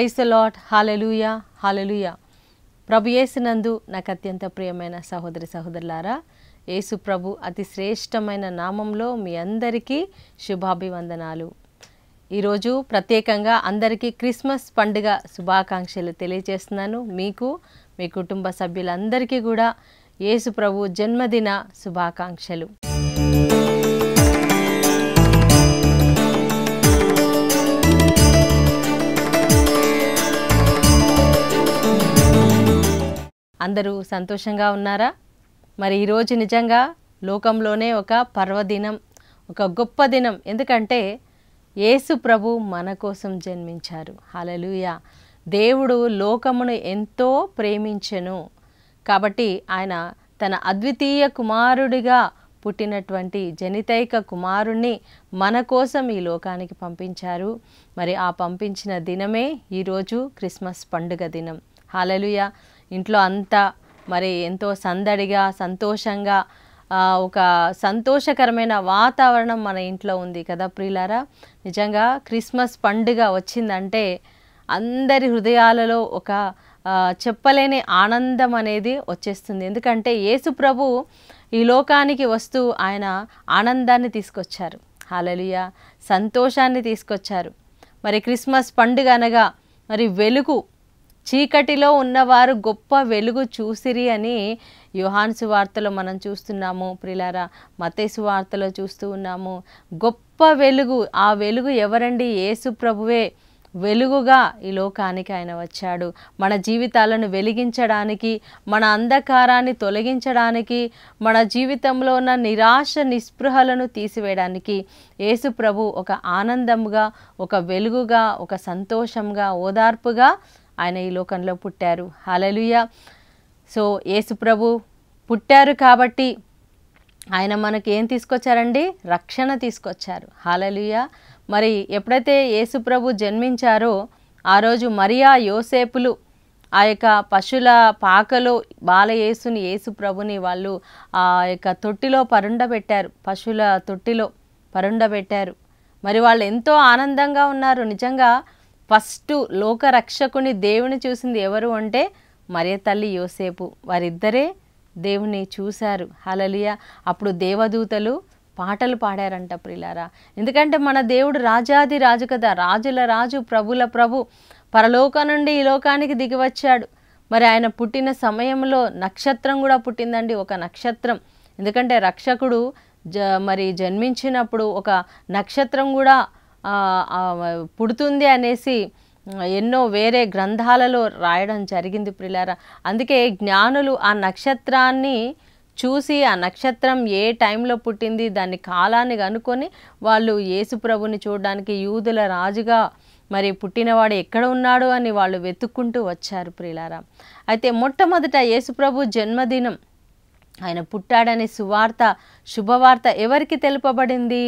Praise the Lord. Hallelujah hallelujah. ప్రభు యేసునందు నాకు అత్యంత ప్రియమైన సహోదరి సహోదరులారా, యేసు ప్రభు అతి శ్రేష్టమైన నామంలో మీ అందరికీ శుభాభివందనాలు. ఈరోజు ప్రత్యేకంగా అందరికీ క్రిస్మస్ పండుగ శుభాకాంక్షలు తెలియజేస్తున్నాను. మీకు మీ కుటుంబ సభ్యులందరికీ కూడా యేసు ప్రభు జన్మదిన శుభాకాంక్షలు. అందరూ సంతోషంగా ఉన్నారా? మరి ఈరోజు నిజంగా లోకంలోనే ఒక పర్వదినం, ఒక గొప్ప దినం. ఎందుకంటే యేసు ప్రభు మన కోసం జన్మించారు. హల్లెలూయా. దేవుడు లోకమును ఎంతో ప్రేమించెను కాబట్టి ఆయన తన అద్వితీయ కుమారుడిగా పుట్టినటువంటి జనితైక కుమారుణ్ణి మన కోసం ఈ లోకానికి పంపించారు. మరి ఆ పంపించిన దినమే ఈరోజు క్రిస్మస్ పండుగ దినం. హల్లెలూయా. ఇంట్లో అంతా మరి ఎంతో సందడిగా సంతోషంగా ఒక సంతోషకరమైన వాతావరణం మన ఇంట్లో ఉంది కదా ప్రియులారా. నిజంగా క్రిస్మస్ పండుగ వచ్చిందంటే అందరి హృదయాలలో ఒక చెప్పలేని ఆనందం అనేది వచ్చేస్తుంది. ఎందుకంటే యేసు ప్రభు ఈ లోకానికి వస్తూ ఆయన ఆనందాన్ని తీసుకొచ్చారు. హల్లెలూయా. సంతోషాన్ని తీసుకొచ్చారు. మరి క్రిస్మస్ పండుగ అనగా మరి వెలుగు, చీకటిలో ఉన్నవారు గొప్ప వెలుగు చూసిరి అని యోహాను సువార్తలో మనం చూస్తున్నాము ప్రియులారా. మత్తయి సువార్తలో చూస్తూ ఉన్నాము. గొప్ప వెలుగు, ఆ వెలుగు ఎవరండి? యేసు ప్రభువే వెలుగుగా ఈ లోకానికి ఆయన వచ్చాడు. మన జీవితాలను వెలిగించడానికి, మన అంధకారాన్ని తొలగించడానికి, మన జీవితంలో ఉన్న నిరాశ నిస్పృహలను తీసివేయడానికి యేసు ప్రభు ఒక ఆనందముగా, ఒక వెలుగుగా, ఒక సంతోషంగా, ఓదార్పుగా ఆయన ఈ లోకంలో పుట్టారు. హల్లెలూయా. సో యేసు ప్రభు పుట్టారు కాబట్టి ఆయన మనకి ఏం తీసుకొచ్చారండి? రక్షణ తీసుకొచ్చారు. హల్లెలూయా. మరి ఎప్పుడైతే యేసు ప్రభు జన్మించారో ఆ రోజు మరియా యోసేపులు ఆ యొక్క పశువుల పాకలో బాలయేసుని, యేసు ప్రభుని వాళ్ళు ఆ యొక్క తొట్టిలో పరుండబెట్టారు. పశువుల తొట్టిలో పరుండబెట్టారు. మరి వాళ్ళు ఎంతో ఆనందంగా ఉన్నారు. నిజంగా ఫస్ట్ లోక రక్షకుని దేవుని చూసింది ఎవరు అంటే మరియ తల్లి, యోసేపు. వారిద్దరే దేవుని చూశారు. హల్లెలూయా. అప్పుడు దేవదూతలు పాటలు పాడారంట ప్రియులారా. ఎందుకంటే మన దేవుడు రాజాది రాజు కదా, రాజుల రాజు, ప్రభుల ప్రభు. పరలోకం నుండి ఈ లోకానికి దిగి వచ్చాడు. మరి ఆయన పుట్టిన సమయంలో నక్షత్రం కూడా పుట్టిందండి, ఒక నక్షత్రం. ఎందుకంటే రక్షకుడు మరి జన్మించినప్పుడు ఒక నక్షత్రం కూడా పుడుతుంది అనేసి ఎన్నో వేరే గ్రంథాలలో రాయడం జరిగింది ప్రియులారా. అందుకే జ్ఞానులు ఆ నక్షత్రాన్ని చూసి ఆ నక్షత్రం ఏ టైంలో పుట్టింది దాని కాలాన్ని కనుక్కొని వాళ్ళు యేసు ప్రభుని చూడడానికి యూదుల రాజుగా మరి పుట్టినవాడు ఎక్కడ ఉన్నాడు అని వాళ్ళు వెతుక్కుంటూ వచ్చారు ప్రియులారా. అయితే మొట్టమొదట యేసు ప్రభు జన్మదినం, ఆయన పుట్టాడనే సువార్త, శుభవార్త ఎవరికి తెలుపబడింది?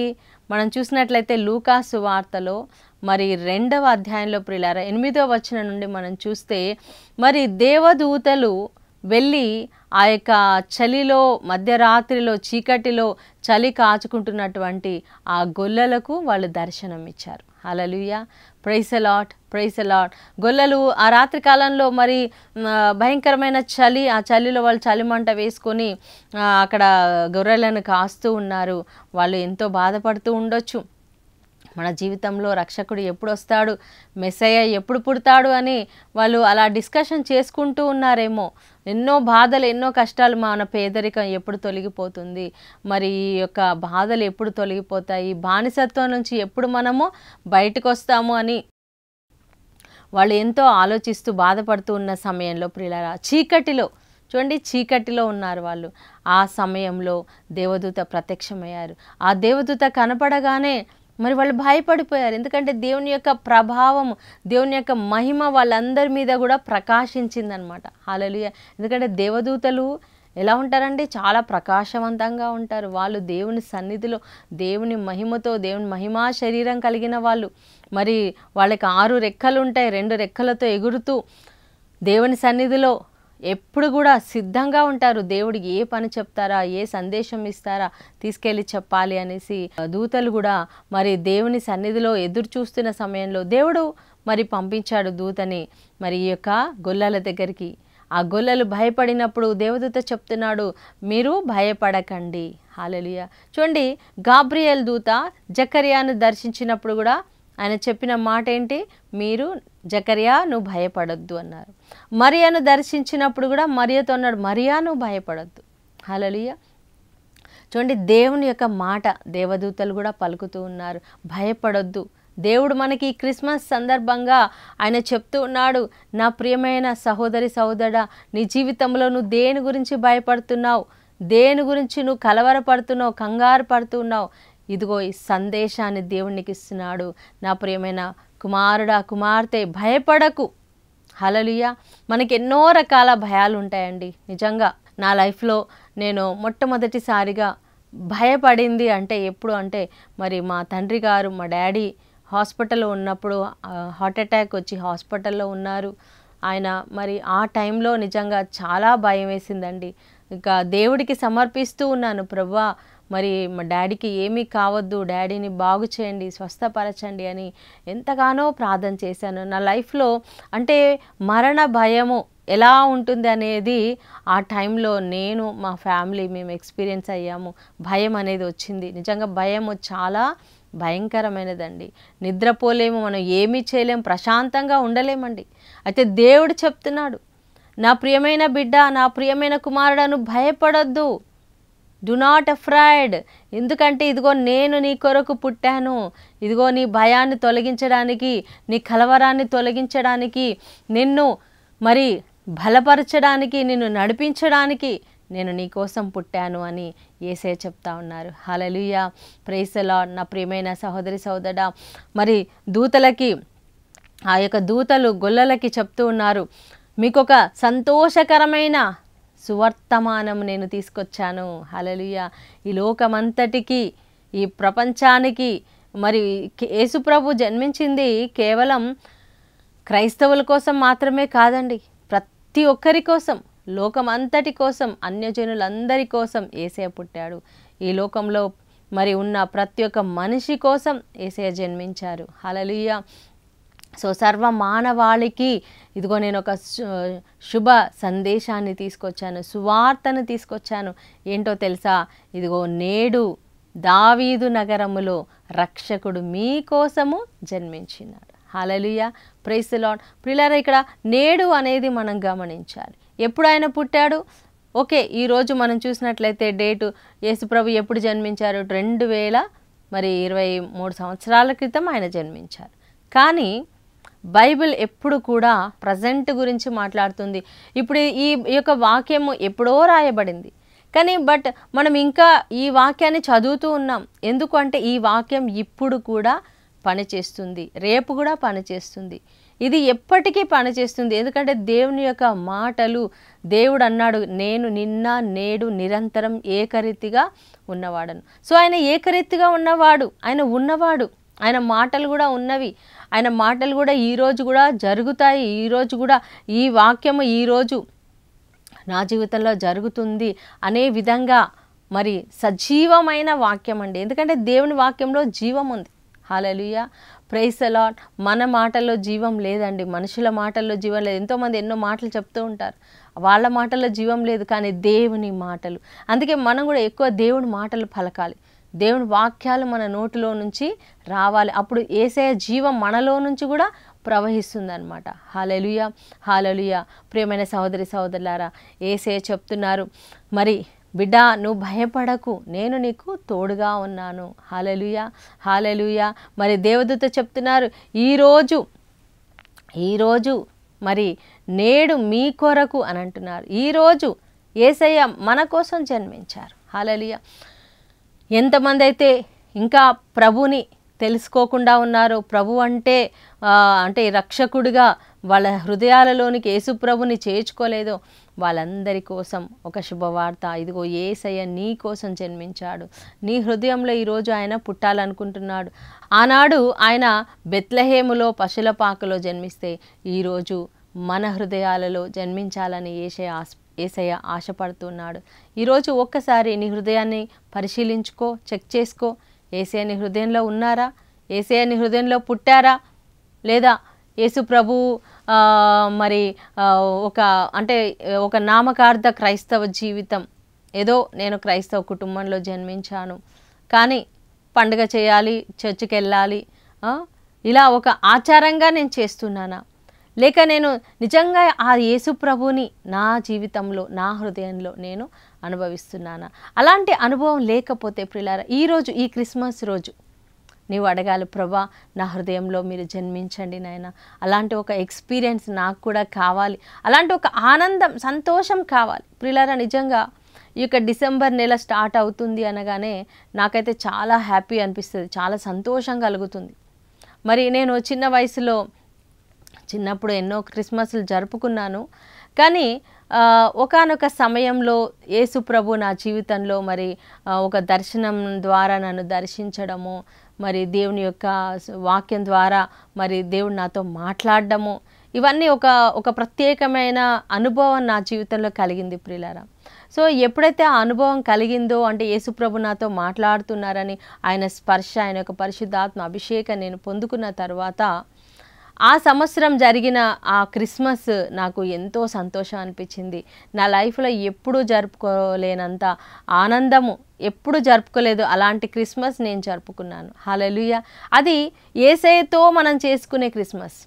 మనం చూసినట్లయితే లూకా సువార్తలో మరి 2వ అధ్యాయంలో ప్రియులారా 8వ వచనం నుండి మనం చూస్తే మరి దేవదూతలు వెళ్ళి ఆ యొక్క చలిలో, మధ్యరాత్రిలో, చీకటిలో చలి కాచుకుంటున్నటువంటి ఆ గొల్లలకు వాళ్ళు దర్శనం ఇచ్చారు. Hallelujah. Praise the Lord, praise the Lord. గొల్లలు ఆ రాత్రి కాలంలో మరి భయంకరమైన చలి, ఆ చలిలో వాళ్ళు చలిమంట వేసుకొని అక్కడ గొర్రెలను కాస్తూ ఉన్నారు. వాళ్ళు ఎంతో బాధపడుతూ ఉండొచ్చు. మన జీవితంలో రక్షకుడు ఎప్పుడు వస్తాడు, మెస్సయ్య ఎప్పుడు పుడతాడు అని వాళ్ళు అలా డిస్కషన్ చేసుకుంటూ ఉన్నారేమో. ఎన్నో బాధలు, ఎన్నో కష్టాలు, మన పేదరికం ఎప్పుడు తొలగిపోతుంది, మరి ఈ యొక్క బాధలు ఎప్పుడు తొలగిపోతాయి, బానిసత్వం నుంచి ఎప్పుడు మనము బయటకు వస్తాము అని వాళ్ళు ఎంతో ఆలోచిస్తూ బాధపడుతూ ఉన్న సమయంలో ప్రియులారా చీకటిలో చూడండి, చీకటిలో ఉన్నారు వాళ్ళు. ఆ సమయంలో దేవదూత ప్రత్యక్షమయ్యారు. ఆ దేవదూత కనపడగానే మరి వాళ్ళు భయపడిపోయారు. ఎందుకంటే దేవుని యొక్క ప్రభావం, దేవుని యొక్క మహిమ వాళ్ళందరి మీద కూడా ప్రకాశించిందనమాట. హల్లెలూయా. ఎందుకంటే దేవదూతలు ఎలా ఉంటారంటే చాలా ప్రకాశవంతంగా ఉంటారు. వాళ్ళు దేవుని సన్నిధిలో దేవుని మహిమతో, దేవుని మహిమా శరీరం కలిగిన వాళ్ళు. మరి వాళ్ళకి 6 రెక్కలు ఉంటాయి. 2 రెక్కలతో ఎగురుతూ దేవుని సన్నిధిలో ఎప్పుడు కూడా సిద్ధంగా ఉంటారు. దేవుడికి ఏ పని చెప్తారా, ఏ సందేశం ఇస్తారా తీసుకెళ్ళి చెప్పాలి అనేసి దూతలు కూడా మరి దేవుని సన్నిధిలో ఎదురు చూస్తున్న సమయంలో దేవుడు మరి పంపించాడు దూతని మరి ఈ యొక్క గొల్లల దగ్గరికి. ఆ గొల్లలు భయపడినప్పుడు దేవదూత చెప్తున్నాడు, మీరు భయపడకండి. హల్లెలూయా. చూడండి, గాబ్రియేల్ దూత జకర్యాను దర్శించినప్పుడు కూడా ఆయన చెప్పిన మాట ఏంటి? మీరు జకర్యా నువ్వు భయపడొద్దు అన్నారు. మరియను దర్శించినప్పుడు కూడా మరియతో అన్నాడు, మరియా నువ్వు భయపడొద్దు. హల్లెలూయా. చూడండి, దేవుని యొక్క మాట దేవదూతలు కూడా పలుకుతూ ఉన్నారు, భయపడొద్దు. దేవుడు మనకి ఈ క్రిస్మస్ సందర్భంగా ఆయన చెప్తూ ఉన్నాడు, నా ప్రియమైన సహోదరి సహోదరుడా, నీ జీవితంలో నువ్వు దేని గురించి భయపడుతున్నావు, దేని గురించి నువ్వు కలవరపడుతున్నావు, కంగారు పడుతున్నావు, ఇదిగో ఈ సందేశాన్ని దేవునికి ఇస్తున్నాడు. నా ప్రియమైన కుమారుడా కుమార్తె, భయపడకు. హల్లెలూయా. మనకి ఎన్నో రకాల భయాలు ఉంటాయండి. నిజంగా నా లైఫ్లో నేను మొట్టమొదటిసారిగా భయపడింది అంటే ఎప్పుడు అంటే, మరి మా తండ్రి గారు, మా డాడీ హాస్పిటల్లో ఉన్నప్పుడు హార్ట్ అటాక్ వచ్చి హాస్పిటల్లో ఉన్నారు. ఆయన మరి ఆ టైంలో నిజంగా చాలా భయం వేసిందండి. ఇంకా దేవుడికి సమర్పిస్తూ ఉన్నాను, ప్రభువా మరి మా డాడీకి ఏమీ కావద్దు, డాడీని బాగు చేయండి, స్వస్థపరచండి అని ఎంతగానో ప్రార్థన చేశాను. నా లైఫ్లో అంటే మరణ భయము ఎలా ఉంటుంది అనేది ఆ టైంలో నేను మా ఫ్యామిలీ మేము ఎక్స్పీరియన్స్ అయ్యాము. భయం అనేది వచ్చింది. నిజంగా భయం చాలా భయంకరమైనదండి. నిద్రపోలేము, మనం ఏమీ చేయలేము, ప్రశాంతంగా ఉండలేమండి. అయితే దేవుడు చెప్తున్నాడు, నా ప్రియమైన బిడ్డ, నా ప్రియమైన కుమారుడను భయపడొద్దు, డు నాట్ అఫ్రైడ్. ఎందుకంటే ఇదిగో నేను నీ కొరకు పుట్టాను, ఇదిగో నీ భయాన్ని తొలగించడానికి, నీ కలవరాన్ని తొలగించడానికి, నిన్ను మరి బలపరచడానికి, నిన్ను నడిపించడానికి నేను నీ కోసం పుట్టాను అని యేసయ్య చెప్తా ఉన్నారు. హల్లెలూయా. Praise the Lord. నా ప్రియమైన సహోదరి సహోదరుడా, మరి దూతలకి ఆ యొక్క దూతలు గొల్లలకి చెప్తూ ఉన్నారు, మీకు ఒక సంతోషకరమైన సువర్తమానం నేను తీసుకొచ్చాను. హల్లెలూయా. ఈ లోకమంతటికి, ఈ ప్రపంచానికి మరి యేసుప్రభు జన్మించింది కేవలం క్రైస్తవుల కోసం మాత్రమే కాదండి, ప్రతి ఒక్కరి కోసం, లోకమంతటి కోసం, అన్యజనులందరి కోసం యేసయ్య పుట్టాడు. ఈ లోకంలో మరి ఉన్న ప్రతి ఒక్క మనిషి కోసం యేసయ్య జన్మించారు. హల్లెలూయా. సో సర్వ మానవాళికి ఇదిగో నేను ఒక శుభ సందేశాన్ని తీసుకొచ్చాను, సువార్తను తీసుకొచ్చాను. ఏంటో తెలుసా? ఇదిగో నేడు దావీదు నగరములో రక్షకుడు మీకోసము జన్మించినాడు. హల్లెలూయా. Praise the Lord. ప్రియులారా, ఇక్కడ నేడు అనేది మనం గమనించాలి. ఎప్పుడు ఆయన పుట్టాడు? ఓకే, ఈరోజు మనం చూసినట్లయితే డేటు యేసుప్రభు ఎప్పుడు జన్మించారు? 2023 సంవత్సరాల క్రితం ఆయన జన్మించారు. కానీ బైబిల్ ఎప్పుడు కూడా ప్రజెంట్ గురించి మాట్లాడుతుంది. ఇప్పుడు ఈ యొక్క వాక్యము ఎప్పుడో రాయబడింది, కానీ మనం ఇంకా ఈ వాక్యాన్ని చదువుతూ ఉన్నాం. ఎందుకు అంటే ఈ వాక్యం ఇప్పుడు కూడా పనిచేస్తుంది, రేపు కూడా పనిచేస్తుంది, ఇది ఎప్పటికీ పనిచేస్తుంది. ఎందుకంటే దేవుని యొక్క మాటలు, దేవుడు అన్నాడు, నేను నిన్న నేడు నిరంతరం ఏకరీతిగా ఉన్నవాడను. సో ఆయన ఏకరీతిగా ఉన్నవాడు, ఆయన ఉన్నవాడు, ఆయన మాటలు కూడా ఉన్నవి, ఆయన మాటలు కూడా ఈరోజు కూడా జరుగుతాయి. ఈరోజు కూడా ఈ వాక్యము ఈరోజు నా జీవితంలో జరుగుతుంది అనే విధంగా మరి సజీవమైన వాక్యం అండి. ఎందుకంటే దేవుని వాక్యంలో జీవం ఉంది. హల్లెలూయా. Praise the Lord. మన మాటల్లో జీవం లేదండి, మనుషుల మాటల్లో జీవం లేదు. ఎంతోమంది ఎన్నో మాటలు చెప్తూ ఉంటారు, వాళ్ళ మాటల్లో జీవం లేదు, కానీ దేవుని మాటలు. అందుకే మనం కూడా ఎక్కువ దేవుని మాటలు పలకాలి, దేవుని వాక్యాలు మన నోటిలో నుంచి రావాలి. అప్పుడు యేసయ్య జీవం మనలో నుంచి కూడా ప్రవహిస్తుంది అనమాట. హల్లెలూయా. హల్లెలూయా. ప్రియమైన సహోదరి సహోదరులారా, యేసయ్య చెప్తున్నారు, మరి బిడ్డ నువ్వు భయపడకు, నేను నీకు తోడుగా ఉన్నాను. హల్లెలూయా. హల్లెలూయా. మరి దేవదూత చెప్తున్నారు, ఈరోజు మరి నేడు మీ కొరకు అని అంటున్నారు. ఈరోజు యేసయ్య మన కోసం జన్మించారు. హల్లెలూయా. ఎంతమంది అయితే ఇంకా ప్రభుని తెలుసుకోకుండా ఉన్నారో, ప్రభు అంటే రక్షకుడిగా వాళ్ళ హృదయాలలోనికి యేసు ప్రభుని చేర్చుకోలేదో వాళ్ళందరి కోసం ఒక శుభవార్త. ఇదిగో యేసయ్య నీ కోసం జన్మించాడు, నీ హృదయంలో ఈరోజు ఆయన పుట్టాలనుకుంటున్నాడు. ఆనాడు ఆయన బెత్లెహేములో పశుల పాకలో జన్మిస్తే ఈరోజు మన హృదయాలలో జన్మించాలని యేసయ్య ఆశపడుతున్నాడు. ఈరోజు ఒక్కసారి నీ హృదయాన్ని పరిశీలించుకో, చెక్ చేసుకో. యేసయ్య నీ హృదయంలో ఉన్నారా? యేసయ్య నీ హృదయంలో పుట్టారా? లేదా యేసు ప్రభు మరి ఒక అంటే ఒక నామకార్థ క్రైస్తవ జీవితం, ఏదో నేను క్రైస్తవ కుటుంబంలో జన్మించాను కానీ పండుగ చేయాలి, చర్చికి వెళ్ళాలి, ఇలా ఒక ఆచారంగా నేను చేస్తున్నానా, లేక నేను నిజంగా ఆ యేసు ప్రభుని నా జీవితంలో నా హృదయంలో నేను అనుభవిస్తున్నానా? అలాంటి అనుభవం లేకపోతే ప్రియులారా, ఈరోజు ఈ క్రిస్మస్ రోజు నీవు అడగాలి, ప్రభా నా హృదయంలో మీరు జన్మించండి నాయన, అలాంటి ఒక ఎక్స్పీరియన్స్ నాకు కూడా కావాలి, అలాంటి ఒక ఆనందం సంతోషం కావాలి. ప్రియులారా, నిజంగా ఈ యొక్క డిసెంబర్ నెల స్టార్ట్ అవుతుంది అనగానే నాకైతే చాలా హ్యాపీ అనిపిస్తుంది, చాలా సంతోషం కలుగుతుంది. మరి నేను చిన్న వయసులో చిన్నప్పుడు ఎన్నో క్రిస్మస్లు జరుపుకున్నాను, కానీ ఒకానొక సమయంలో యేసు ప్రభు నా జీవితంలో మరి ఒక దర్శనం ద్వారా నన్ను దర్శించడము, మరి దేవుని యొక్క వాక్యం ద్వారా మరి దేవుడు నాతో మాట్లాడడము, ఇవన్నీ ఒక ప్రత్యేకమైన అనుభవం నా జీవితంలో కలిగింది ప్రియులారా. సో ఎప్పుడైతే ఆ అనుభవం కలిగిందో, అంటే యేసు ప్రభు నాతో మాట్లాడుతున్నారని ఆయన స్పర్శ, ఆయన యొక్క పరిశుద్ధాత్మ అభిషేకం నేను పొందుకున్న తర్వాత ఆ సంవత్సరం జరిగిన ఆ క్రిస్మస్ నాకు ఎంతో సంతోషం అనిపించింది. నా లైఫ్లో ఎప్పుడూ జరుపుకోలేనంత ఆనందము, ఎప్పుడు జరుపుకోలేదు అలాంటి క్రిస్మస్ నేను జరుపుకున్నాను. హల్లెలూయా. అది యేసయ్యతో మనం చేసుకునే క్రిస్మస్.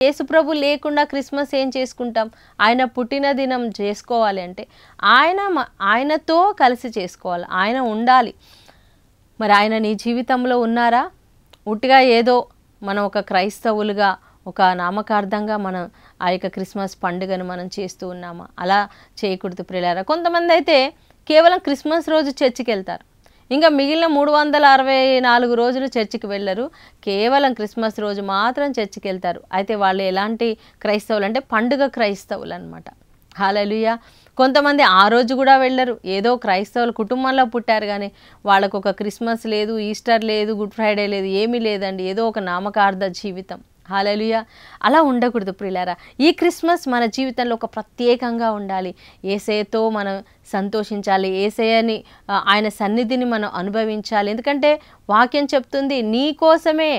యేసుప్రభు లేకుండా క్రిస్మస్ ఏం చేసుకుంటాం? ఆయన పుట్టిన దినం చేసుకోవాలి అంటే ఆయనతో కలిసి చేసుకోవాలి, ఆయన ఉండాలి. మరి ఆయన నీ జీవితంలో ఉన్నారా? ఉట్టిగా ఏదో మనం ఒక క్రైస్తవులుగా ఒక నామకార్థంగా మనం ఆ యొక్క క్రిస్మస్ పండుగను మనం చేస్తూ ఉన్నామా? అలా చేయకూడదు ప్రియులారా. కొంతమంది అయితే కేవలం క్రిస్మస్ రోజు చర్చికి వెళ్తారు, ఇంకా మిగిలిన 364 రోజులు చర్చికి వెళ్ళరు, కేవలం క్రిస్మస్ రోజు మాత్రం చర్చికి వెళ్తారు. అయితే వాళ్ళు ఎలాంటి క్రైస్తవులు అంటే పండుగ క్రైస్తవులు అనమాట. హల్లెలూయా. కొంతమంది ఆ రోజు కూడా వెళ్ళరు, ఏదో క్రైస్తవుల కుటుంబంలో పుట్టారు కానీ వాళ్ళకు ఒక క్రిస్మస్ లేదు, ఈస్టర్ లేదు, గుడ్ ఫ్రైడే లేదు, ఏమీ లేదండి, ఏదో ఒక నామకార్థ జీవితం. హల్లెలూయా. అలా ఉండకూడదు ప్రియులారా. ఈ క్రిస్మస్ మన జీవితంలో ఒక ప్రత్యేకంగా ఉండాలి. యేసయ్యతో మనం సంతోషించాలి, యేసయ్యని ఆయన సన్నిధిని మనం అనుభవించాలి. ఎందుకంటే వాక్యం చెప్తుంది, నీ కోసమే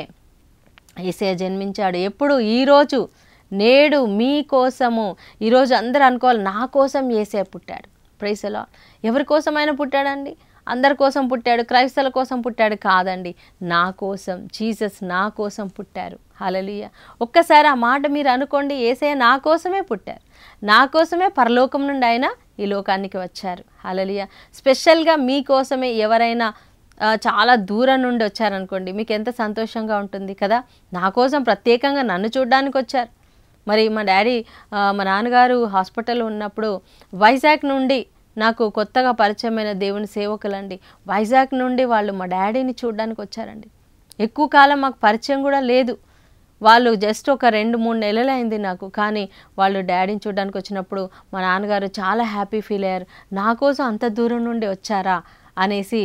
యేసయ్య జన్మించాడు. ఎప్పుడు? ఈరోజు, నేడు మీ కోసము. ఈరోజు అందరూ అనుకోవాలి, నా కోసం యేసయ్య పుట్టాడు. Praise the Lord. ఎవరి కోసం ఆయన పుట్టాడండి? అందరి కోసం పుట్టాడు, క్రైస్తవుల కోసం పుట్టాడు కాదండి, నా కోసం. జీసస్ నా కోసం పుట్టారు. హల్లెలూయా. ఒక్కసారి ఆ మాట మీరు అనుకోండి, యేసయ్య నా కోసమే పుట్టారు, నా కోసమే పరలోకం నుండి ఆయన ఈ లోకానికి వచ్చారు. హల్లెలూయా. స్పెషల్గా మీకోసమే. ఎవరైనా చాలా దూరం నుండి వచ్చారనుకోండి, మీకు ఎంత సంతోషంగా ఉంటుంది కదా. నా కోసం ప్రత్యేకంగా నన్ను చూడడానికి వచ్చారు. మరి మా నాన్నగారు హాస్పిటల్లో ఉన్నప్పుడు వైజాగ్ నుండి నాకు కొత్తగా పరిచయమైన దేవుని సేవకులండి, వైజాగ్ నుండి వాళ్ళు మా డాడీని చూడడానికి వచ్చారండి. ఎక్కువ కాలం మాకు పరిచయం కూడా లేదు, వాళ్ళు జస్ట్ ఒక 2-3 నెలలు అయింది నాకు. కానీ వాళ్ళు డాడీని చూడడానికి వచ్చినప్పుడు మా నాన్నగారు చాలా హ్యాపీ ఫీల్ అయ్యారు. నా కోసం అంత దూరం నుండి వచ్చారా అనేసి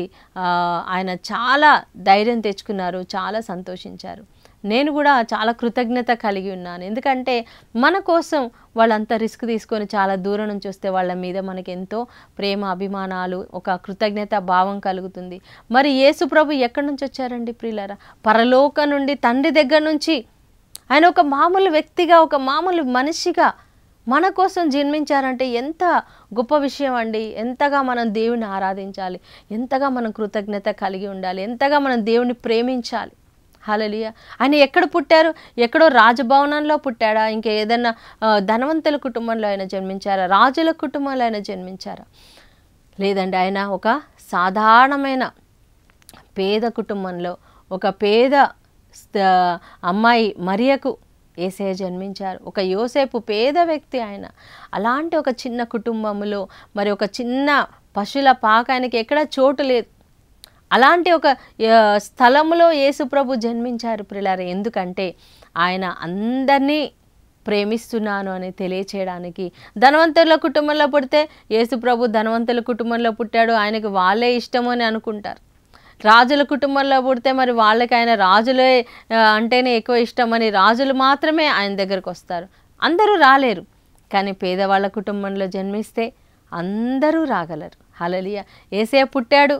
ఆయన చాలా ధైర్యం తెచ్చుకున్నారు, చాలా సంతోషించారు. నేను కూడా చాలా కృతజ్ఞత కలిగి ఉన్నాను. ఎందుకంటే మన కోసం వాళ్ళంతా రిస్క్ తీసుకొని చాలా దూరం నుంచి వస్తే వాళ్ళ మీద మనకి ఎంతో ప్రేమ, అభిమానాలు, ఒక కృతజ్ఞత భావం కలుగుతుంది. మరి యేసు ప్రభు ఎక్కడి నుంచి వచ్చారండి ప్రియులారా? పరలోకం నుండి, తండ్రి దగ్గర నుంచి. ఆయన ఒక మామూలు వ్యక్తిగా, ఒక మామూలు మనిషిగా మన కోసం జన్మించారంటే ఎంత గొప్ప విషయం అండి. ఎంతగా మనం దేవుని ఆరాధించాలి, ఎంతగా మనం కృతజ్ఞత కలిగి ఉండాలి, ఎంతగా మనం దేవుని ప్రేమించాలి. హల్లెలూయా. ఆయన ఎక్కడ పుట్టారు? ఎక్కడో రాజభవనంలో పుట్టాడా? ఇంకా ఏదన్నా ధనవంతుల కుటుంబంలో ఆయన జన్మించారా? రాజుల కుటుంబంలో ఆయన జన్మించారా? లేదండి. ఆయన ఒక సాధారణమైన పేద కుటుంబంలో, ఒక పేద అమ్మాయి మరియకు యేసయ్య జన్మించారు. ఒక యోసేపు పేద వ్యక్తి ఆయన. అలాంటి ఒక చిన్న కుటుంబంలో మరి ఒక చిన్న పశువుల పాక ఆయనకి ఎక్కడ చోటు లేదు. అలాంటి ఒక స్థలంలో యేసుప్రభు జన్మించారు ప్రియులారా. ఎందుకంటే ఆయన అందరినీ ప్రేమిస్తున్నాను అని తెలియచేయడానికి. ధనవంతుల కుటుంబంలో పుడితే యేసుప్రభు ధనవంతుల కుటుంబంలో పుట్టాడు, ఆయనకు వాళ్ళే ఇష్టము అని అనుకుంటారు. రాజుల కుటుంబంలో పుడితే మరి వాళ్ళకి ఆయన రాజులే అంటేనే ఎక్కువ ఇష్టమని రాజులు మాత్రమే ఆయన దగ్గరకు వస్తారు. అందరూ రాలేరు. కానీ పేదవాళ్ళ కుటుంబంలో జన్మిస్తే అందరూ రాగలరు. హల్లెలూయా. యేసయ్య పుట్టాడు.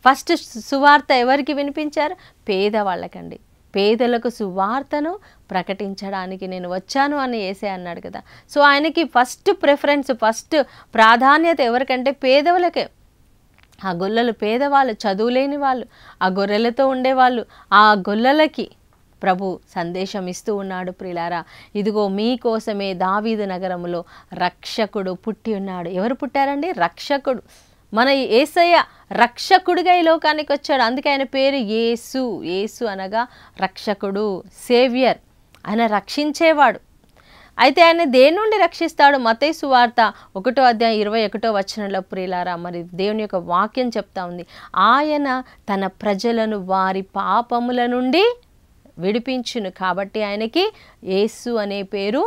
ఫస్ట్ సువార్త ఎవరికి వినిపించారు? పేదవాళ్ళకండి. పేదలకు సువార్తను ప్రకటించడానికి నేను వచ్చాను అని యేసయ్య అన్నాడు కదా. సో ఆయనకి ఫస్ట్ ప్రిఫరెన్స్, ఫస్ట్ ప్రాధాన్యత ఎవరికంటే పేదవులకే. ఆ గొల్లలు పేదవాళ్ళు, చదువులేని వాళ్ళు, ఆ గొర్రెలతో ఉండేవాళ్ళు, ఆ గొల్లలకి ప్రభు సందేశం ఇస్తూ ఉన్నాడు. ప్రియులారా, ఇదిగో మీకోసమే దావీదు నగరములో రక్షకుడు పుట్టి ఉన్నాడు. ఎవరు పుట్టారండి? రక్షకుడు. మన యేసయ్య రక్షకుడిగా ఈ లోకానికి వచ్చాడు. అందుకే ఆయన పేరు యేసు. యేసు అనగా రక్షకుడు, సేవియర్. ఆయన రక్షించేవాడు. అయితే ఆయన దేని నుండి రక్షిస్తాడు? మత్తయి సువార్త 1వ అధ్యాయం 21వ వచనంలో ప్రియులారా, మరి దేవుని యొక్క వాక్యం చెప్తా ఉంది, ఆయన తన ప్రజలను వారి పాపముల నుండి విడిపించును. కాబట్టి ఆయనకి యేసు అనే పేరు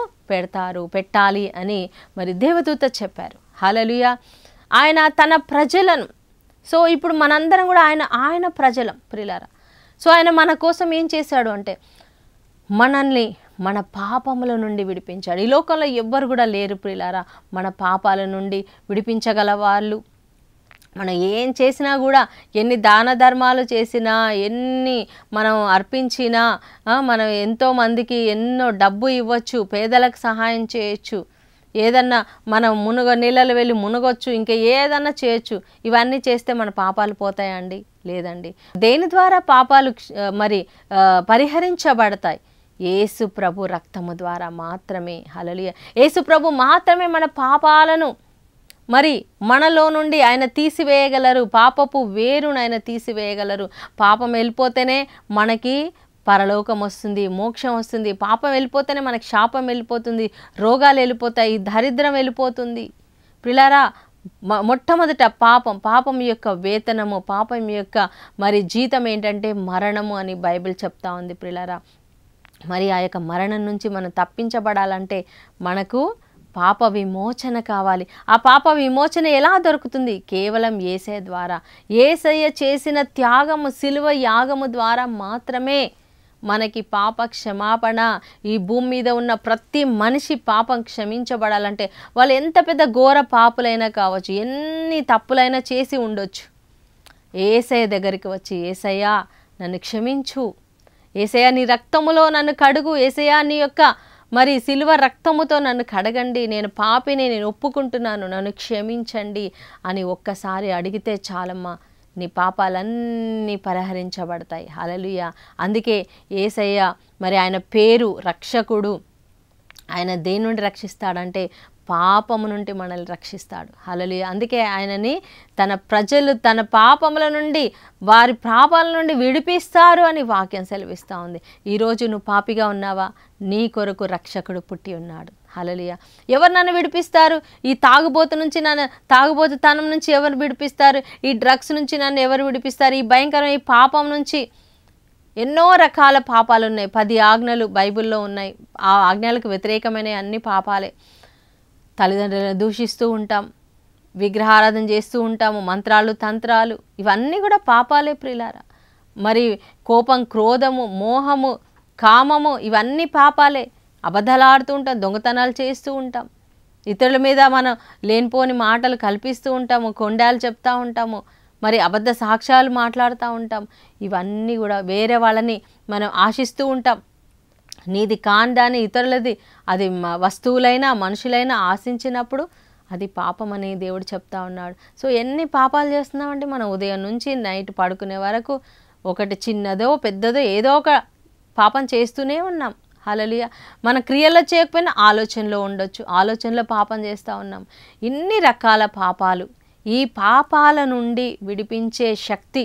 పెట్టాలి అని మరి దేవదూత చెప్పారు. హల్లెలూయా. ఆయన తన ప్రజలను, సో ఇప్పుడు మనందరం కూడా ఆయన ప్రజలం ప్రియులారా. సో ఆయన మన కోసం ఏం చేశాడు అంటే మనల్ని మన పాపముల నుండి విడిపించాడు. ఈ లోకంలో ఎవ్వరు కూడా లేరు ప్రియులారా మన పాపాల నుండి విడిపించగల వాళ్ళు. మనం ఏం చేసినా కూడా, ఎన్ని దాన ధర్మాలు చేసినా, ఎన్ని మనం అర్పించినా, మనం ఎంతోమందికి ఎన్నో డబ్బు ఇవ్వచ్చు, పేదలకు సహాయం చేయొచ్చు, ఏదన్నా మనం నీళ్ళలో వెళ్ళి మునగొచ్చు, ఇంకా ఏదన్నా చేయొచ్చు. ఇవన్నీ చేస్తే మన పాపాలు పోతాయండి? లేదండి. దేని ద్వారా పాపాలు మరి పరిహరించబడతాయి? యేసు ప్రభు రక్తము ద్వారా మాత్రమే. హల్లెలూయా. యేసు ప్రభు మాత్రమే మన పాపాలను మరి మనలో నుండి ఆయన తీసివేయగలరు. పాపపు వేరును ఆయన తీసివేయగలరు. పాపం వెళ్ళిపోతేనే మనకి పరలోకం వస్తుంది, మోక్షం వస్తుంది. పాపం వెళ్ళిపోతేనే మనకి శాపం వెళ్ళిపోతుంది, రోగాలు వెళ్ళిపోతాయి, దరిద్రం వెళ్ళిపోతుంది. ప్రియులారా, మొట్టమొదట పాపం యొక్క వేతనము, పాపం యొక్క మరి జీతం ఏంటంటే మరణము అని బైబిల్ చెప్తా ఉంది. ప్రియులారా, మరి ఆ యొక్క మరణం నుంచి మనం తప్పించబడాలంటే మనకు పాప విమోచన కావాలి. ఆ పాప విమోచన ఎలా దొరుకుతుంది? కేవలం యేసయ్య ద్వారా. యేసయ్య చేసిన త్యాగము, సిలువ యాగము ద్వారా మాత్రమే మనకి పాప క్షమాపణ. ఈ భూమి మీద ఉన్న ప్రతి మనిషి పాపం క్షమించబడాలంటే వాళ్ళు ఎంత పెద్ద ఘోర పాపులైనా కావచ్చు, ఎన్ని తప్పులైనా చేసి ఉండొచ్చు, యేసయ్య దగ్గరికి వచ్చి యేసయ్యా నన్ను క్షమించు, యేసయ్యా నీ రక్తములో నన్ను కడుగు, యేసయ్యా నీ యొక్క మరి సిలువ రక్తముతో నన్ను కడగండి, నేను పాపిని, నేను ఒప్పుకుంటున్నాను, నన్ను క్షమించండి అని ఒక్కసారి అడిగితే చాలమ్మా, నీ పాపాలన్నీ పరిహరించబడతాయి. హల్లెలూయా. అందుకే యేసయ్య మరి ఆయన పేరు రక్షకుడు. ఆయన దేని నుండి రక్షిస్తాడంటే పాపము నుండి మనల్ని రక్షిస్తాడు. హల్లెలూయా. అందుకే ఆయనని తన ప్రజలు తన పాపముల నుండి, వారి పాపాల నుండి విడిపిస్తారు అని వాక్యం సెలవిస్తూ ఉంది. ఈరోజు నువ్వు పాపిగా ఉన్నావా? నీ కొరకు రక్షకుడు పుట్టి ఉన్నాడు. హల్లెలూయా. ఎవరు నన్ను విడిపిస్తారు? ఈ తాగుబోతుతనం నుంచి ఎవరు విడిపిస్తారు? ఈ డ్రగ్స్ నుంచి నన్ను ఎవరు విడిపిస్తారు? ఈ భయంకరమైన ఈ పాపం నుంచి. ఎన్నో రకాల పాపాలు ఉన్నాయి. 10 ఆజ్ఞలు బైబిల్లో ఉన్నాయి. ఆ ఆజ్ఞలకు వ్యతిరేకమైన అన్ని పాపాలే. తల్లిదండ్రులను దూషిస్తూ ఉంటాం, విగ్రహారాధన చేస్తూ ఉంటాము, మంత్రాలు తంత్రాలు, ఇవన్నీ కూడా పాపాలే ప్రియులారా. మరి కోపం, క్రోధము, మోహము, కామము, ఇవన్నీ పాపాలే. అబద్ధాలు ఆడుతూ ఉంటాం, దొంగతనాలు చేస్తూ ఉంటాం, ఇతరుల మీద మనం లేనిపోని మాటలు కల్పిస్తూ ఉంటాము, కొండాలు చెప్తూ ఉంటాము, మరి అబద్ధ సాక్ష్యాలు మాట్లాడుతూ ఉంటాం. ఇవన్నీ కూడా వేరే వాళ్ళని మనం ఆశిస్తూ ఉంటాం. నీది కాందాని ఇతరులది, అది వస్తువులైనా మనుషులైనా ఆశించినప్పుడు అది పాపమని దేవుడు చెప్తా ఉన్నాడు. సో ఎన్ని పాపాలు చేస్తున్నామంటే మనం ఉదయం నుంచి నైట్ పడుకునే వరకు ఒకటి చిన్నదో పెద్దదో ఏదో ఒక పాపం చేస్తూనే ఉన్నాం. హల్లెలూయా. మన క్రియల్లో చేయకపోయినా ఆలోచనలో ఉండొచ్చు, ఆలోచనలో పాపం చేస్తూ ఉన్నాం. ఇన్ని రకాల పాపాలు. ఈ పాపాల నుండి విడిపించే శక్తి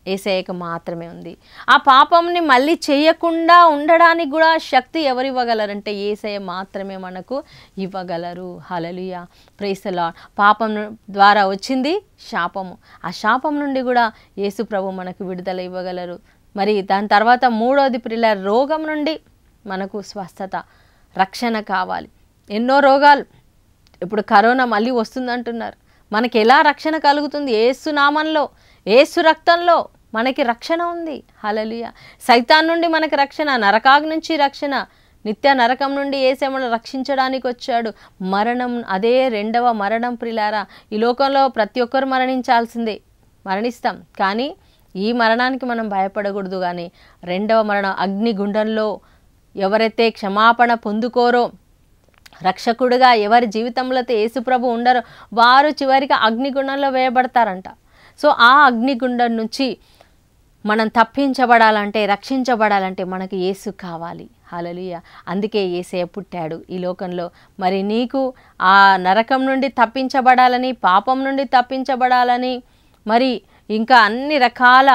యేసయ్యకు మాత్రమే ఉంది. ఆ పాపంని మళ్ళీ చేయకుండా ఉండడానికి కూడా శక్తి ఎవరు ఇవ్వగలరంటే యేసయ్య మాత్రమే మనకు ఇవ్వగలరు. హల్లెలూయా. Praise the Lord. పాపం ద్వారా వచ్చింది శాపము. ఆ శాపం నుండి కూడా యేసు ప్రభు మనకు విడుదల ఇవ్వగలరు. మరి దాని తర్వాత మూడోది ప్రియుల, రోగం నుండి మనకు స్వస్థత, రక్షణ కావాలి. ఎన్నో రోగాలు, ఇప్పుడు కరోనా మళ్ళీ వస్తుందంటున్నారు. మనకి ఎలా రక్షణ కలుగుతుంది? యేసు నామంలో, యేసు రక్తంలో మనకి రక్షణ ఉంది. హల్లెలూయా. సైతాన్ నుండి మనకి రక్షణ, నరకాగ్ని నుంచి రక్షణ, నిత్య నరకం నుండి యేసే మనల్ని రక్షించడానికి వచ్చాడు. మరణం, అదే రెండవ మరణం ప్రియులారా. ఈ లోకంలో ప్రతి ఒక్కరు మరణించాల్సిందే, మరణిస్తాం. కానీ ఈ మరణానికి మనం భయపడకూడదు. కానీ రెండవ మరణం, అగ్నిగుండంలో ఎవరైతే క్షమాపణ పొందుకోరో, రక్షకుడుగా ఎవరి జీవితంలో అయితే యేసుప్రభు ఉండరో వారు చివరికి అగ్నిగుండంలో వేయబడతారంట. సో ఆ అగ్నిగుండం నుంచి మనం తప్పించబడాలంటే, రక్షించబడాలంటే మనకు యేసు కావాలి. హల్లెలూయా. అందుకే యేసయ్య పుట్టాడు ఈ లోకంలో. మరి నీకు ఆ నరకం నుండి తప్పించబడాలని, పాపం నుండి తప్పించబడాలని, మరి ఇంకా అన్ని రకాల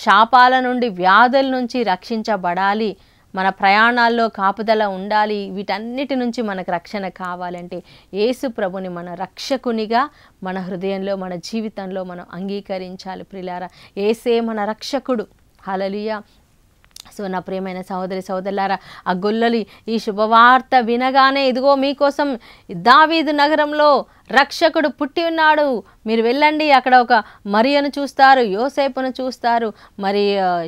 శాపాల నుండి, వ్యాధుల నుంచి రక్షించబడాలి, మన ప్రయాణాల్లో కాపుదల ఉండాలి, వీటన్నిటి నుంచి మనకు రక్షణ కావాలంటే యేసు ప్రభుని మన రక్షకునిగా మన హృదయంలో, మన జీవితంలో మనం అంగీకరించాలి ప్రియులారా. యేసే మన రక్షకుడు. హల్లెలూయా. సో నా ప్రియమైన సహోదరి సహోదరులారా, ఆ గొల్లలు ఈ శుభవార్త వినగానే, ఇదిగో మీకోసం దావీదు నగరంలో రక్షకుడు పుట్టి ఉన్నాడు, మీరు వెళ్ళండి, అక్కడ ఒక మరియను చూస్తారు, యోసేపును చూస్తారు, మరి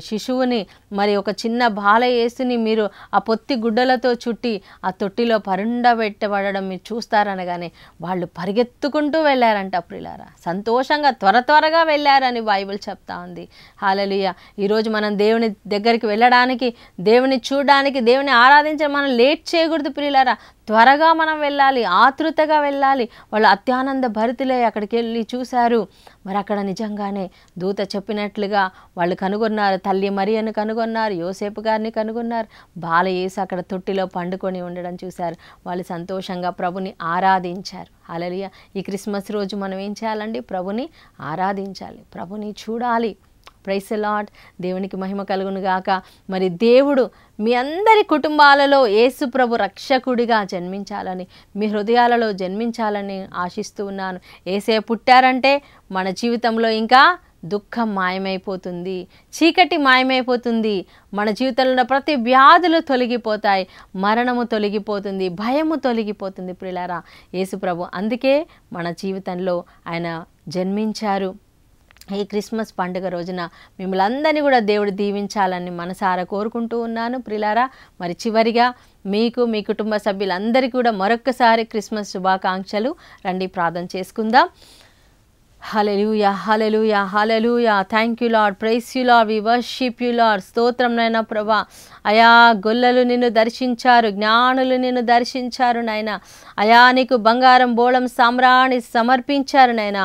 శిశువుని, మరి ఒక చిన్న బాల యేసుని మీరు ఆ పొత్తి గుడ్డలతో చుట్టి ఆ తొట్టిలో పరుండబెట్టబడడం మీరు చూస్తారనగానే వాళ్ళు పరిగెత్తుకుంటూ వెళ్ళారంట ప్రియులారా. సంతోషంగా త్వరగా వెళ్ళారని బైబిల్ చెప్తా ఉంది. హల్లెలూయా. ఈరోజు మనం దేవుని దగ్గరికి వెళ్ళడానికి, దేవుని చూడడానికి, దేవుని ఆరాధించడం మనం లేట్ చేయకూడదు ప్రియులారా. త్వరగా మనం వెళ్ళాలి, ఆతృతగా వెళ్ళాలి. వాళ్ళు అత్యానంద భరితులై అక్కడికి వెళ్ళి చూశారు. మరి అక్కడ నిజంగానే దూత చెప్పినట్లుగా వాళ్ళు కనుగొన్నారు. తల్లి మరియను కనుగొన్నారు, యోసేపు గారిని కనుగొన్నారు, బాల యేసు అక్కడ తొట్టిలో పండుకొని ఉండడం చూశారు. వాళ్ళు సంతోషంగా ప్రభుని ఆరాధించారు. హల్లెలూయా. ఈ క్రిస్మస్ రోజు మనం ఏం చేయాలండి? ప్రభుని ఆరాధించాలి, ప్రభుని చూడాలి. Praise the Lord. దేవునికి మహిమ కలుగును గాక. మరి దేవుడు మీ అందరి కుటుంబాలలో యేసు ప్రభు రక్షకుడిగా జన్మించాలని, మీ హృదయాలలో జన్మించాలని ఆశిస్తూ ఉన్నాను. యేసే పుట్టారంటే మన జీవితంలో ఇంకా దుఃఖం మాయమైపోతుంది, చీకటి మాయమైపోతుంది, మన జీవితంలో ప్రతి వ్యాధులు తొలగిపోతాయి, మరణము తొలగిపోతుంది, భయము తొలగిపోతుంది ప్రియులారా. యేసు ప్రభు అందుకే మన జీవితంలో ఆయన జన్మించారు. ఈ క్రిస్మస్ పండుగ రోజున మిమ్మల్ని అందరినీ కూడా దేవుడు దీవించాలని మనసారా కోరుకుంటూ ఉన్నాను ప్రియులారా. మరి చివరిగా మీకు, మీ కుటుంబ సభ్యులందరికీ కూడా మరొక్కసారి క్రిస్మస్ శుభాకాంక్షలు. రండి ప్రార్థన చేసుకుందాం. Hallelujah, hallelujah, hallelujah. Thank you Lord, praise you Lord, we worship you Lord. స్తోత్రం నైనా ప్రభా. అయా గొల్లలు నిన్ను దర్శించారు, జ్ఞానులు నిన్ను దర్శించారు నాయన. అయా నీకు బంగారం, బోళం, సామ్రాణి సమర్పించారు నాయన.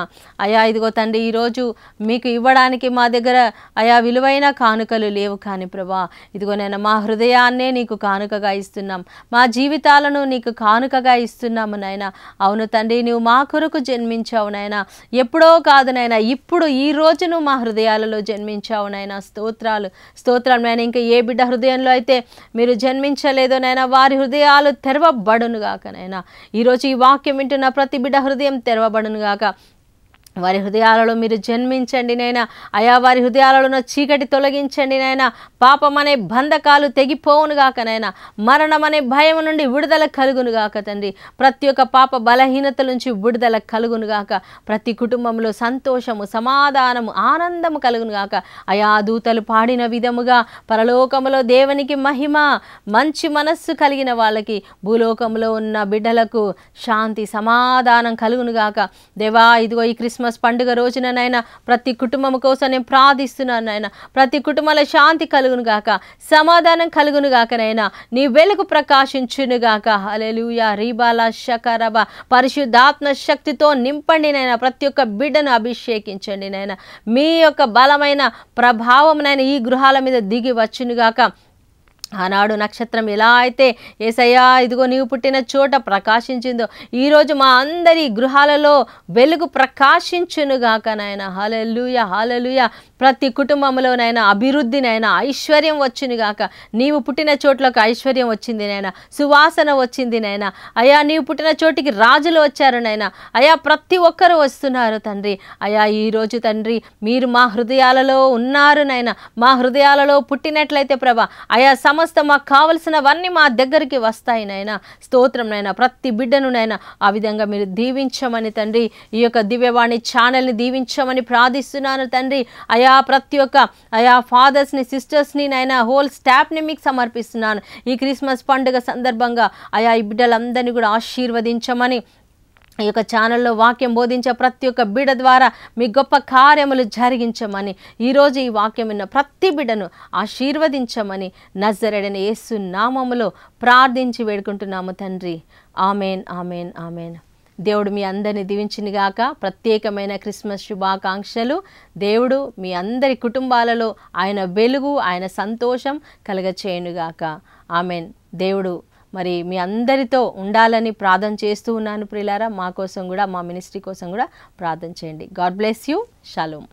అయా ఇదిగో తండ్రి, ఈరోజు మీకు ఇవ్వడానికి మా దగ్గర అయా విలువైన కానుకలు లేవు, కానీ ప్రభా ఇదిగో నేను మా హృదయాన్నే నీకు కానుకగా ఇస్తున్నాం, మా జీవితాలను నీకు కానుకగా ఇస్తున్నాము నాయన. అవును తండ్రి, నువ్వు మా కొరకు జన్మించావు నాయన. ఎప్పుడో కాదు నాయన, ఇప్పుడు ఈ రోజును మా హృదయాలలో జన్మించావు నాయన. స్తోత్రాలు, స్తోత్రం నాయన. ఇంకా ఏ బిడ్డ హృదయంలో అయితే మీరు జన్మించలేదో నాయన, వారి హృదయాలు తెరవబడునుగాక నాయన. ఈరోజు ఈ వాక్యం వింటున్న ప్రతి బిడ్డ హృదయం తెరవబడునుగాక. వారి హృదయాలలో మీరు జన్మించండి నైనా. అయా వారి హృదయాలలో ఉన్న చీకటి తొలగించండి నైనా. పాపం అనే బంధకాలు తెగిపోవునుగాక నైనా. మరణం అనే భయం నుండి విడుదల కలుగునుగాక తండ్రి. ప్రతి ఒక్క పాప బలహీనత నుంచి విడుదల కలుగునుగాక. ప్రతి కుటుంబంలో సంతోషము, సమాధానము, ఆనందము కలుగునుగాక. అయా దూతలు పాడిన విధముగా పరలోకములో దేవునికి మహిమ, మంచి మనస్సు కలిగిన వాళ్ళకి భూలోకంలో ఉన్న బిడ్డలకు శాంతి, సమాధానం కలుగునుగాక. దేవా ఇదిగో ఈ క్రిస్మస్ పండుగ రోజున నాయన ప్రతి కుటుంబం కోసం నేను ప్రార్థిస్తున్నాను నాయన. ప్రతి కుటుంబంలో శాంతి కలుగునుగాక, సమాధానం కలుగునుగాక నాయన. నీ వెలుగు ప్రకాశించునుగాక. హల్లెలూయా. రీబాలా షకరబ పరిశుద్ధాత్మ శక్తితో నింపండి నాయన. ప్రతి ఒక్క బిడ్డను అభిషేకించండి నాయన. మీ యొక్క బలమైన ప్రభావం నాయన ఈ గృహాల మీద దిగి వచ్చునుగాక. ఆనాడు నక్షత్రం ఎలా అయితే యేసయ్యా ఇదిగో నీవు పుట్టిన చోట ప్రకాశించిందో, ఈరోజు మా అందరి గృహాలలో వెలుగు ప్రకాశించునుగాక నాయన. హల్లెలూయా, హల్లెలూయా. ప్రతి కుటుంబంలోనైనా అభివృద్ధి నైనా, ఐశ్వర్యం వచ్చునుగాక. నీవు పుట్టిన చోట్లకు ఐశ్వర్యం వచ్చింది నైనా, సువాసన వచ్చింది నైనా. అయా నీవు పుట్టిన చోటికి రాజులు వచ్చారు నైనా. అయా ప్రతి ఒక్కరు వస్తున్నారు తండ్రి. అయా ఈరోజు తండ్రి మీరు మా హృదయాలలో ఉన్నారు నైనా. మా హృదయాలలో పుట్టినట్లయితే ప్రభా అయా సమస్త మాకు కావలసినవన్నీ మా దగ్గరికి వస్తాయి నాయన. స్తోత్రం నాయన. ప్రతి బిడ్డను నాయన ఆ విధంగా మీరు దీవించమని తండ్రి, ఈ యొక్క దివ్యవాణి ఛానల్ని దీవించమని ప్రార్థిస్తున్నాను తండ్రి. అయా ప్రతి ఒక్క అయా ఫాదర్స్ని, సిస్టర్స్ని నాయన, హోల్ స్టాఫ్ని మీకు సమర్పిస్తున్నాను. ఈ క్రిస్మస్ పండుగ సందర్భంగా అయా ఈ బిడ్డలందరినీ కూడా ఆశీర్వదించమని, ఈ యొక్క ఛానల్లో వాక్యం బోధించే ప్రతి ఒక్క బిడ్డ ద్వారా మీ గొప్ప కార్యములు జరిగించమని, ఈరోజు ఈ వాక్యం విన్న ప్రతి బిడ్డను ఆశీర్వదించమని నజరేయుడైన యేసు నామములో ప్రార్థించి వేడుకుంటున్నాము తండ్రి. Amen, amen, amen. దేవుడు మీ అందరిని దీవించినగాక. ప్రత్యేకమైన క్రిస్మస్ శుభాకాంక్షలు. దేవుడు మీ అందరి కుటుంబాలలో ఆయన వెలుగు, ఆయన సంతోషం కలగచేయునుగాక. ఆమెన్. దేవుడు మరి మీ అందరితో ఉండాలని ప్రార్థన చేస్తూ ఉన్నాను ప్రియులారా. మా కోసం కూడా, మా మినిస్ట్రీ కోసం కూడా ప్రార్థన చేయండి. God bless you. షాలోమ్.